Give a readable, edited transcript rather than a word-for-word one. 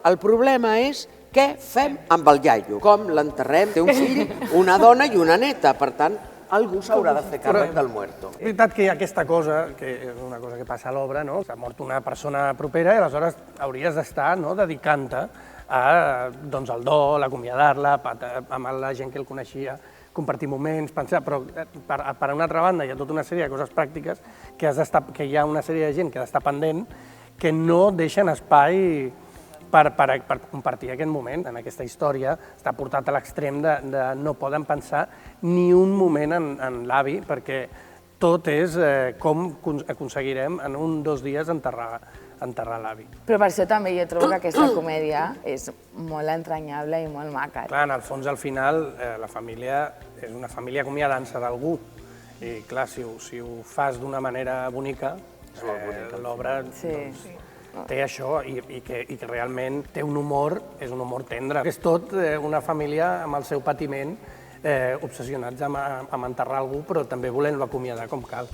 El problema és què fem amb el iaio, com l'enterrem. Té un fill, una dona i una neta, per tant, algú s'haurà de fer càrrec del muerto. És veritat que hi ha aquesta cosa, que és una cosa que passa a l'obra, no? S'ha mort una persona propera i aleshores hauries d'estar dedicant-te al dol, acomiadar-la, amb la gent que el coneixia, compartir moments, pensar, però per una altra banda hi ha tota una sèrie de coses pràctiques que hi ha una sèrie de gent que ha d'estar pendent que no deixen espai per compartir aquest moment. En aquesta història està portat a l'extrem de no poden pensar ni un moment en l'avi, perquè tot és com aconseguirem en 1 o 2 dies enterrar l'avi. Però per això també jo trobo que aquesta comèdia és molt entranyable i molt maca. Clar, en el fons, al final, la família és una família acomiadant-se d'algú. I clar, si ho fas d'una manera bonica, l'obra té això i que realment té un humor, és un humor tendre. És tot una família amb el seu patiment, obsessionats amb enterrar algú, però també volent-lo acomiadar com cal.